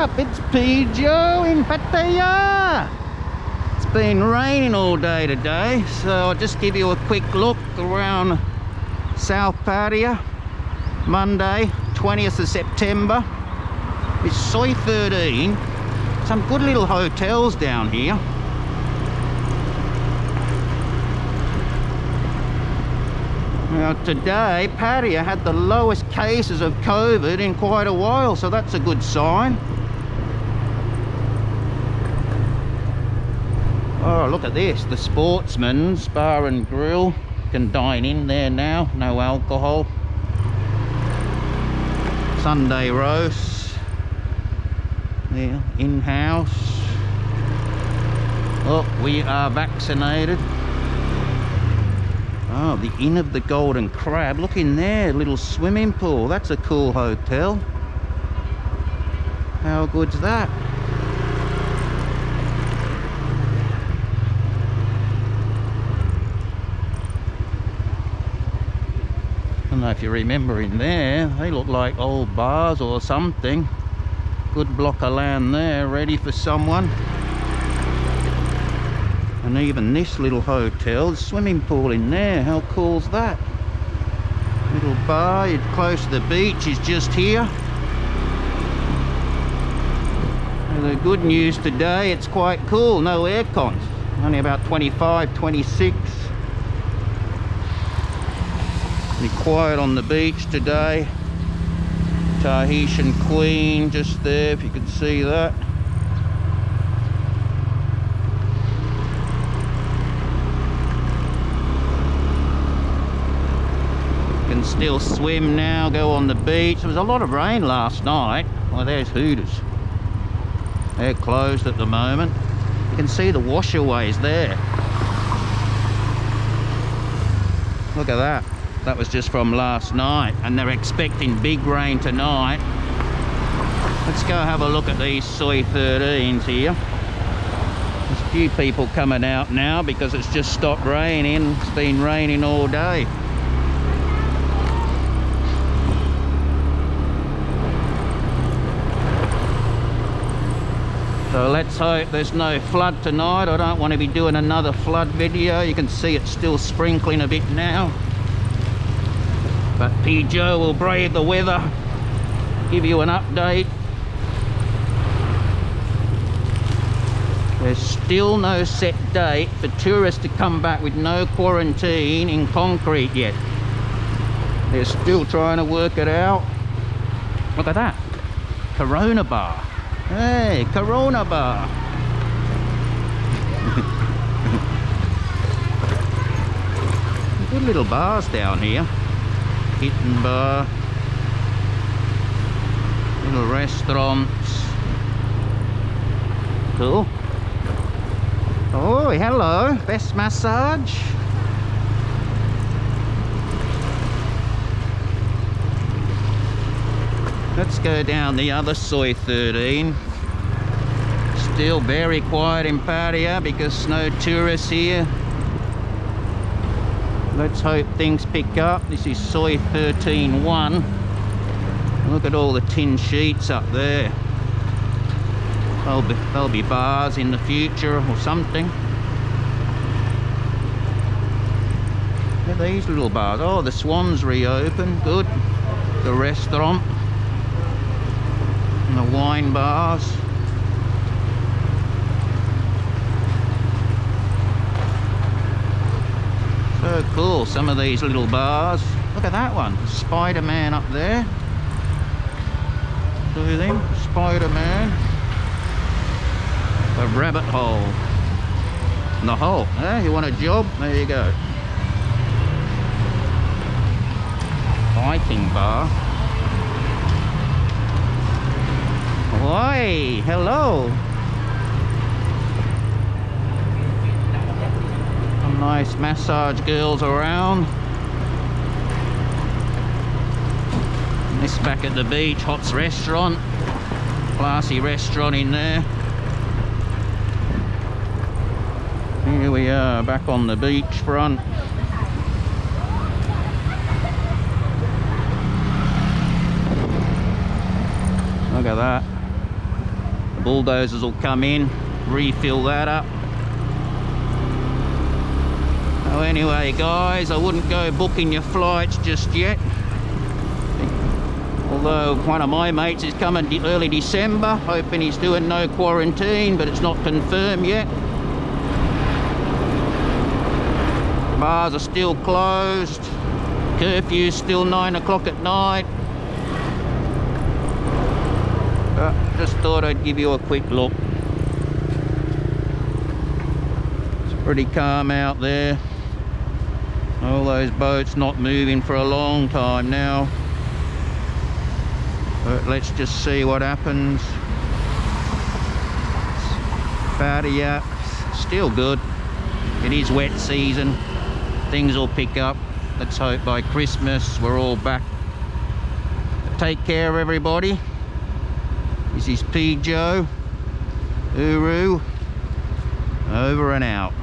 up? It's P. Joe in Pattaya. It's been raining all day today, so I'll just give you a quick look around South Pattaya. Monday, 20th of September. It's Soi 13. Some good little hotels down here. Now today, Pattaya had the lowest cases of COVID in quite a while, so that's a good sign. Oh, look at this, the Sportsman's Bar and Grill. You can dine in there now, no alcohol. Sunday roast. There, in-house. Oh, we are vaccinated. Oh, the Inn of the Golden Crab. Look in there, little swimming pool. That's a cool hotel. How good's that? I don't know if you remember in there, they look like old bars or something. Good block of land there, ready for someone. And even this little hotel, the swimming pool in there, how cool's that? Little bar, you're close to the beach, is just here. And the good news today, it's quite cool, no aircon. Only about 25, 26. Be quiet on the beach today. Tahitian Queen just there, if you can see that. Can still swim now, go on the beach. There was a lot of rain last night. Well, there's Hooters. They're closed at the moment. You can see the washaways there. Look at that. That was just from last night, and they're expecting big rain tonight. Let's go have a look at these Soi 13s here. There's a few people coming out now because it's just stopped raining. It's been raining all day. So let's hope there's no flood tonight. I don't want to be doing another flood video. You can see it's still sprinkling a bit now. But P. Joe will brave the weather, give you an update. There's still no set date for tourists to come back with no quarantine in concrete yet. They're still trying to work it out. Look at that, Corona Bar. Hey, Corona Bar. Good little bars down here. Kitten bar, little restaurants. Cool. Oh, hello, best massage. Let's go down the other Soi 13. Still very quiet in Pattaya because no tourists here. Let's hope things pick up. This is Soi 13-1. Look at all the tin sheets up there. There'll be bars in the future or something. Look at these little bars. Oh, the Swan's reopened. Good. The restaurant. And the wine bars. So cool, some of these little bars. Look at that one, Spider-Man up there. See them? Spider-Man. A rabbit hole. And the hole. You want a job? There you go. Viking bar. Oi, hello. Nice massage girls around. And this back at the beach, Hot's restaurant. Classy restaurant in there. Here we are back on the beach front. Look at that. bulldozers will come in, refill that up. So anyway guys, I wouldn't go booking your flights just yet, although one of my mates is coming early December, hoping he's doing no quarantine, but it's not confirmed yet. Bars are still closed, curfew's still 9 o'clock at night. But just thought I'd give you a quick look. It's pretty calm out there. All those boats not moving for a long time now. But let's just see what happens. Pattaya, still good. It is wet season. Things will pick up. Let's hope by Christmas we're all back. Take care everybody. This is P. Joe, Uru, over and out.